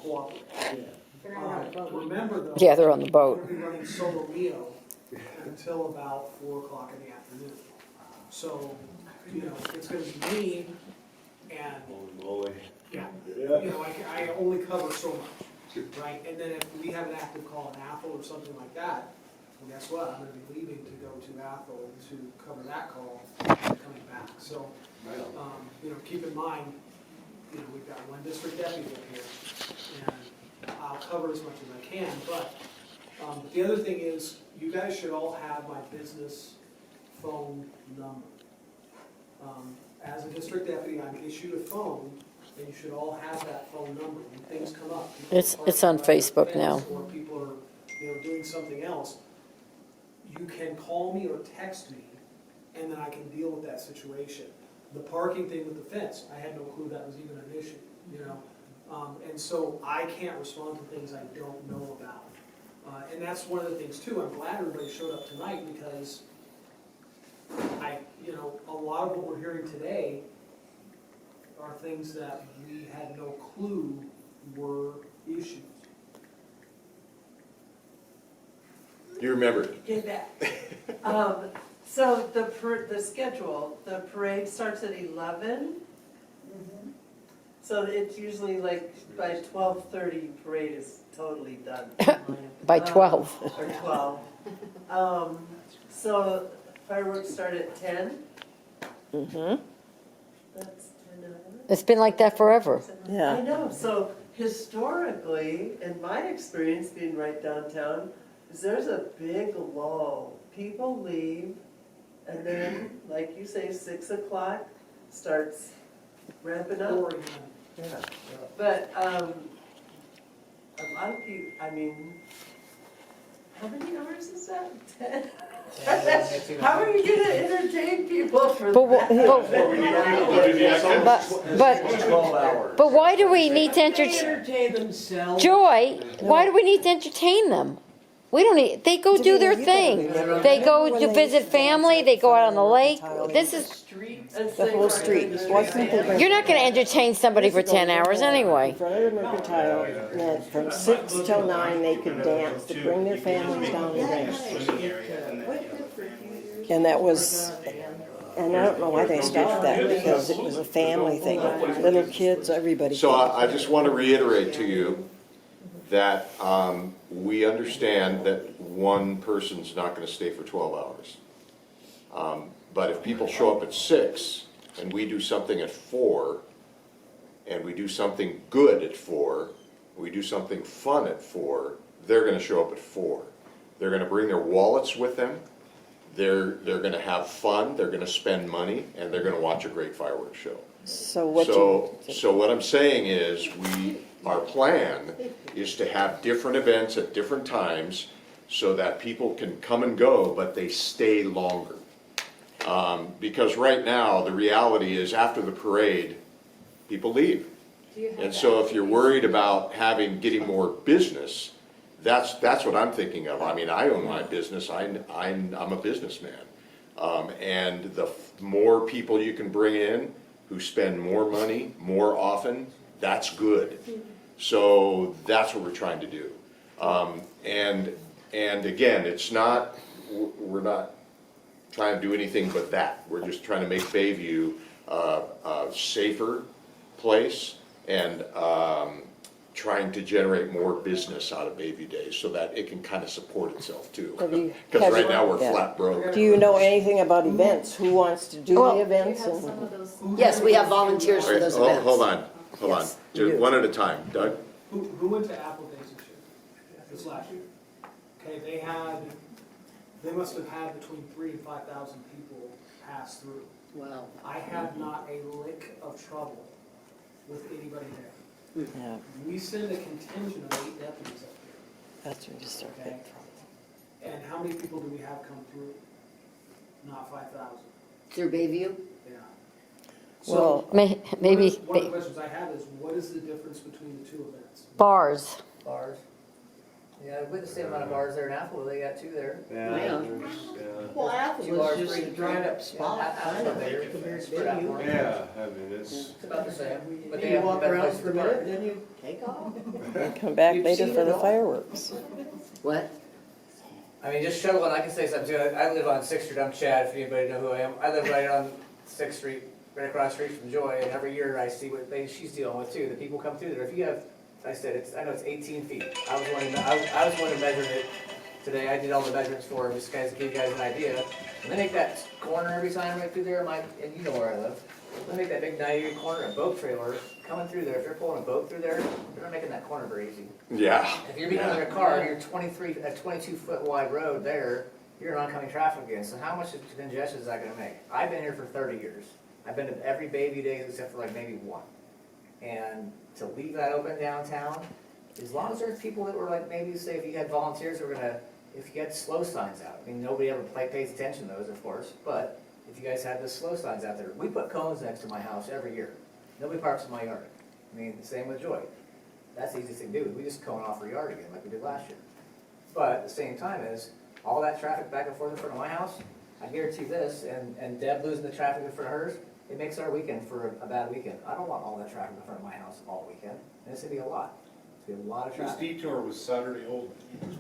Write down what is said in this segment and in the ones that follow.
cooperate. They're not on the boat. Remember though. Yeah, they're on the We're boat. going to be running solo Leo until about 4 o'clock in the afternoon. So, you know, it's going to be me and, yeah, you know, I only cover so much, right? And then if we have an active call in Athol or something like that, well, guess what? I'm going to be leaving to go to Athol to cover that call and coming back. So, you know, keep in mind, you know, we've got one district deputy up here, and I'll cover as much as I can, but the other thing is, you guys should all have my business phone number. As a district deputy, I'm issued a phone, and you should all have that phone number. When things come up, people It's are on parking Facebook right now. at the fence, or people are, you know, doing something else, you can call me or text me, and then I can deal with that situation. The parking thing with the fence, I had no clue that was even an issue, you know? And so I can't respond to things I don't know about. And that's one of the things too, I'm glad everybody showed up tonight because you know, a lot of what we're hearing today are things that we had no clue were issues. You remember? Get that. So the schedule, the parade starts at 11. So it's usually like by 12:30, parade is totally done. By 12. Or 12. So fireworks start at 10. Mm-hmm. That's 10 to 11. It's been like that forever. I know, so historically, in my experience being right downtown, is there's a big lull. People leave, and then, like you say, 6 o'clock starts ramping up. Or, Yeah. But, a lot of people, I mean, how many hours is that? 10? How are you gonna entertain people for But, that? but why do we need to They entertain, entertain themselves. Joy, why do we need to entertain them? We don't need, they go do their thing. They go to visit family, they go out on the lake. This is, The whole street. Wasn't there? you're not gonna entertain somebody for 10 hours anyway. In front of the mercantile, and from 6 till 9, they could dance, to bring their families down and dance. And that was, and I don't know why they stopped that, because it was a family thing, little kids, everybody. So I just want to reiterate to you that we understand that one person's not going to stay for 12 hours. But if people show up at 6 and we do something at 4, and we do something good at 4, we do something fun at 4, they're going to show up at 4. They're going to bring their wallets with them. They're going to have fun. They're going to spend money, and they're going to watch a great fireworks show. So what So what I'm saying is, our plan is to have different events at different times so that people can come and go, but they stay longer. Because right now, the reality is after the parade, people leave. And so if you're worried about getting more business, that's what I'm thinking of. I mean, I own my business, I'm a businessman. And the more people you can bring in who spend more money, more often, that's good. So that's what we're trying to do. And again, we're not trying to do anything but that. We're just trying to make Bayview a safer place and trying to generate more business out of Bayview Days so that it can kind of support itself too. Because right now we're flat broke. Do you know anything about events? Who wants to do Well- the events? Have And some of those. Yes, we have volunteers for Wait, those events. hold on. Yes, Just you. one at a time. Doug? Who went to Apple Days this year? This last year? Okay, they must have had between 3,000 and 5,000 people pass through. Wow. I had not a lick of trouble with anybody there. Yeah, We send a contingent of 8 deputies up here. that's when you start getting trouble. And how many people do we have come through? Not 5,000. Through Bayview? Yeah. Well, Maybe One of the questions I have is, what is the difference between the two events? bars. Bars. Yeah, with the same amount of bars there in Apple, they got two there. Yeah. Well, Apple Two was bars, just three, a dried up yeah, spot, Apple's kind of bigger, there compared to spread out Bayview. more. Yeah, I mean, it's, It's about the same, but they You have walk better around places for a to minute, park. then you take off. And come back You've later seen for it the all. fireworks. What? I mean, just shuttling, I can say something too. I live on 6th Street, I'm Chad, if anybody know who I am. I live right on 6th Street, right across the street from Joy, and every year I see what she's dealing with too. The people come through there. If you have, I said, I know it's 18 feet. I was one who measured it today. I did all the measurements for her, just guys to give you guys an idea. And they make that corner every time right through there, and you know where I live. They make that big 90-degree corner, a boat trailer coming through there. If you're pulling a boat through there, they're not making that corner very easy. Yeah. If you're being in a car, you're 22-foot wide road there, you're in oncoming traffic again. So how much congestion is that gonna make? I've been here for 30 years. I've been to every Bayview Daze except for like maybe one. And to leave that open downtown, as long as there's people that were like, maybe say if you had volunteers that were gonna, if you had slow signs out, I mean, nobody ever pays attention to those, of course, but if you guys had the slow signs out there, we put cones next to my house every year. Nobody parks in my yard. I mean, the same with Joy. That's the easiest thing to do. We just cone off our yard again like we did last year. But at the same time is, all that traffic back and forth in front of my house, I guarantee this, and Deb losing the traffic in front of hers, it makes our weekend for a bad weekend. I don't want all that traffic in front of my house all weekend. And it's gonna be a lot. It's gonna be a lot of this traffic. detour was Saturday only.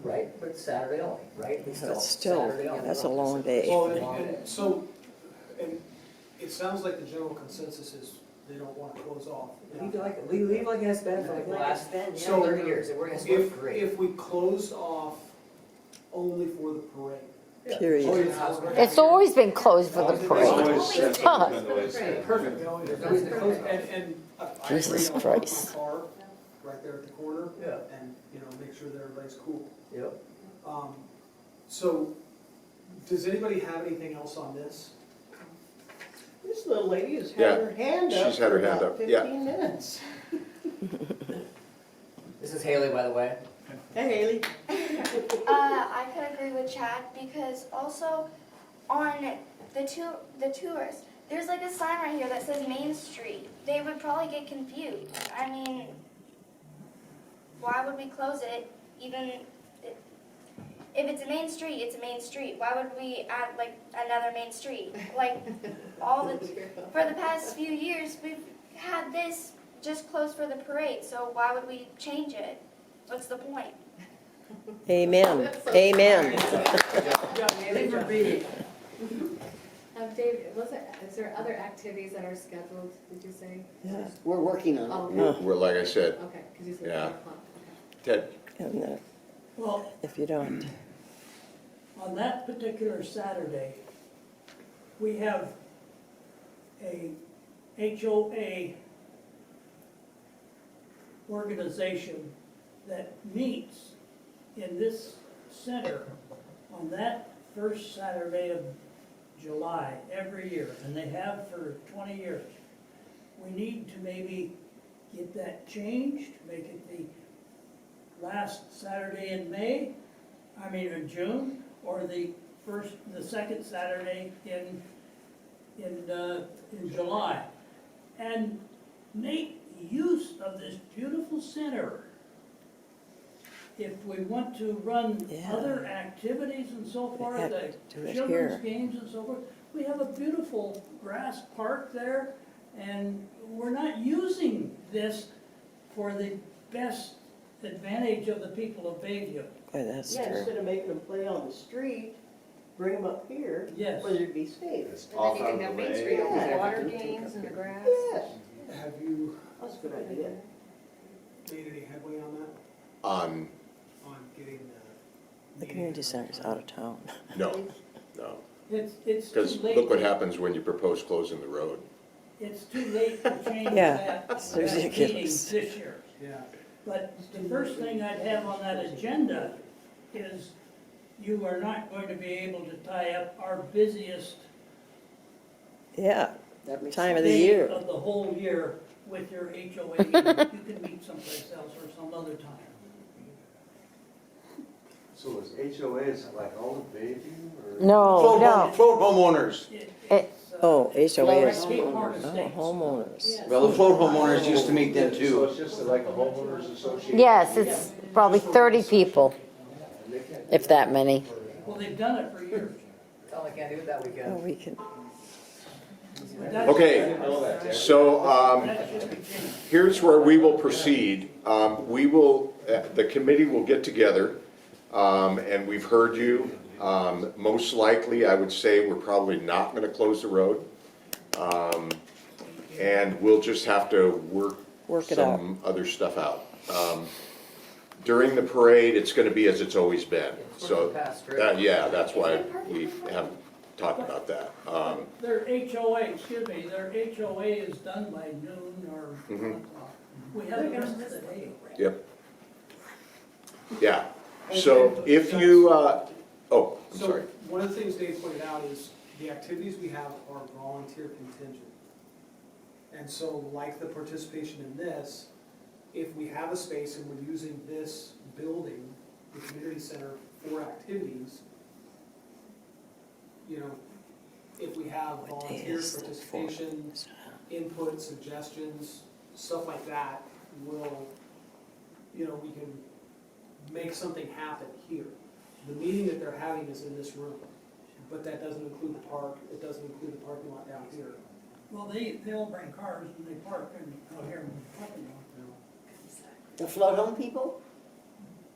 Right, but it's Saturday only, right? It's But still, Saturday only. that's a long day. Well, and so, and it sounds like the general consensus is they don't want to close off. Leave like it has been for like the last So 30 years. We're gonna work If, great. if we closed off only for the parade. Period. It's always been closed for the parade. Huh. Perfect. There's no reason to close it. And I Jesus agree, I'll park Christ. my car right there at the corner Yeah. and, make sure that everybody's cool. Yep. So, does anybody have anything else on this? This little lady has Yeah, had her hand up she's had for her hand about up, yeah. 15 minutes. This is Haley, by the way. Hey, Haley. I could agree with Chad because also on the tours, there's like a sign right here that says Main Street. They would probably get confused. I mean, why would we close it even if it's a main street, it's a main street. Why would we add like another main street? Like for the past few years we've had this just closed for the parade, so why would we change it? What's the point? Amen. Amen. Dave, is there other activities that are scheduled, did you say? Yeah. We're working on it. Oh, We're, like I said, okay, because you said Yeah. 10 o'clock, okay. Ted, And Well, if you don't, on that particular Saturday, we have a HOA organization that meets in this center on that first Saturday of July every year, and they have for 20 years. We need to maybe get that changed, make it the last Saturday in in June, or the second Saturday in July. And make use of this beautiful center. If we want to run Yeah. other activities and so forth, have like to do it children's here. games and so forth, we have a beautiful grass park there, and we're not using this for the best advantage of the people of Bayview. boy, that's Yeah, true. instead of making them play on the street, bring them up here, Yes. where they'd be safe. It's And off then out you of can the have Main way. Street over Yeah. there. Water games in the grass. Yes, Have you that's a good idea. made any headway on that, on, on getting The community center's out of town. no, It's because too late. look what happens when you propose closing the road. It's too late to change Yeah, that it's meeting ridiculous. this year. Yeah. But the first thing I'd have on that agenda is you are not going to be able to tie up our busiest Yeah, That makes time of the day year. of the whole year with your HOA meeting. You can meet someplace else or some other time. So is HOAs like all of Bayview or? No, Float homeowners. It's, Oh, HOA is, State Park oh, Estates. homeowners. Well, the float homeowners used to meet then So too. it's just like a homeowners association? yes, it's probably 30 people. if that many. Well, they've done it for years. Tell them they can't do it that Oh, weekend. we can, But that's- Okay, so, That should be changed. here's where we will proceed. We will, the committee will get together, and we've heard you. Most likely, I would say we're probably not gonna close the road. And we'll just have to work Work it out. some other stuff out. During the parade, it's gonna be as it's always been, so, yeah, that's why we haven't talked about that. Their HOA, excuse me, their HOA is done by noon or Mhm. 1 o'clock. We have the rest of the day. Yep. Yeah, so if you, oh, I'm So, sorry. one of the things Dave pointed out is the activities we have are volunteer contingent. And so, like the participation in this, if we have a space and we're using this building, the community center, for activities, you know, if we have volunteers, participation, input, suggestions, stuff like that, will, you know, we can make something happen here. The meeting that they're having is in this room, but that doesn't include the park, it doesn't include the parking lot down here. Well, they all bring cars and they park out here in the parking lot. The float home people?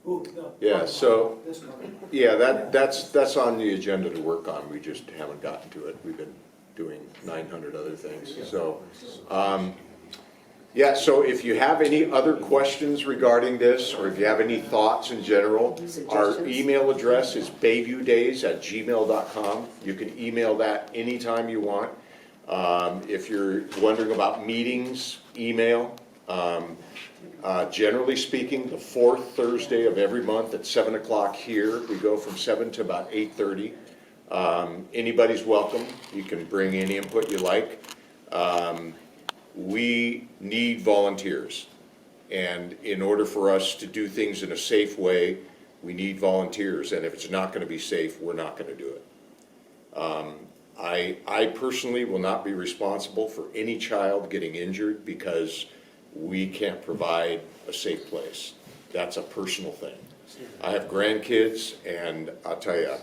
Ooh, no. Yeah, so- This part. Yeah, that's on the agenda to work on, we just haven't gotten to it. We've been doing 900 other things, so. Yeah, so if you have any other questions regarding this, or if you have any thoughts in general, our Suggestions? email address is bayviewdays@gmail.com. You can email that anytime you want. If you're wondering about meetings, email. Generally speaking, the fourth Thursday of every month at 7 o'clock here. We go from 7 to about 8:30. Anybody's welcome. You can bring any input you like. We need volunteers. And in order for us to do things in a safe way, we need volunteers. And if it's not going to be safe, we're not going to do it. I personally will not be responsible for any child getting injured because we can't provide a safe place. That's a personal thing. I have grandkids, and I'll tell you,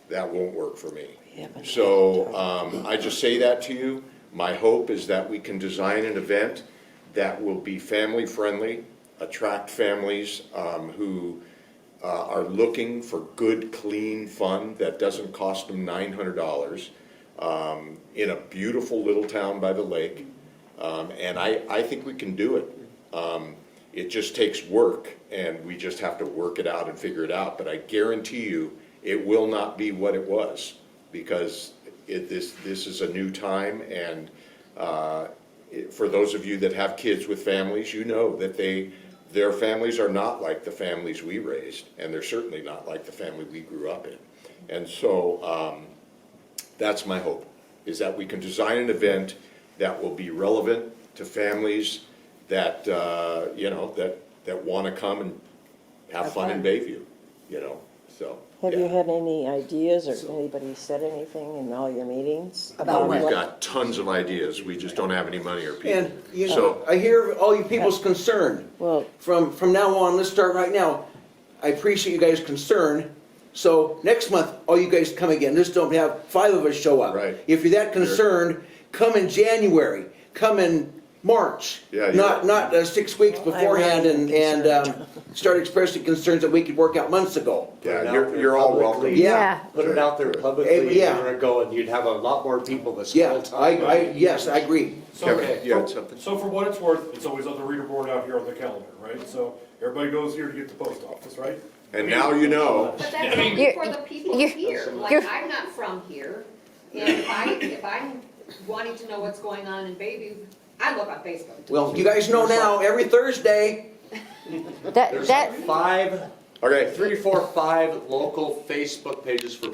that won't work for me. So I just say that to you. My hope is that we can design an event that will be family-friendly, attract families who are looking for good, clean fun that doesn't cost them $900 in a beautiful little town by the lake. And I think we can do it. It just takes work, and we just have to work it out and figure it out. But I guarantee you, it will not be what it was, because this is a new time, and for those of you that have kids with families, you know that their families are not like the families we raised, and they're certainly not like the family we grew up in. And so that's my hope, is that we can design an event that will be relevant to families that, you know, that want to come and have fun in Bayview, you know, so. have you yeah. had any ideas, or anybody said anything in all your meetings? About We've what? got tons of ideas, we just don't have any money or people. And, you know, So, I hear all you people's concern. Well, From now on, let's start right now. I appreciate you guys' concern. So next month, all you guys come again. Just don't have 5 of us show up. Right. If you're that concerned, come in January, come in March. Yeah, you're Not 6 weeks Well, I beforehand really am and start expressing concerns that we could work out months ago. yeah, you're all welcome. Yeah. Put it out there publicly a Yeah. year ago, and you'd have a lot more people this Yeah, whole time. yes, I agree. So, Kevin, you had something? so for what it's worth, it's always on the reader board out here on the calendar, right? So everybody goes here to get the post office, right? And now you know. But that's only for the people here, like, I'm not from here, and if I'm wanting to know what's going on in Bayview, I look on Facebook. Well, you guys know now, every Thursday, That, There's that, like 5, Okay. 3, 4, 5 local Facebook pages for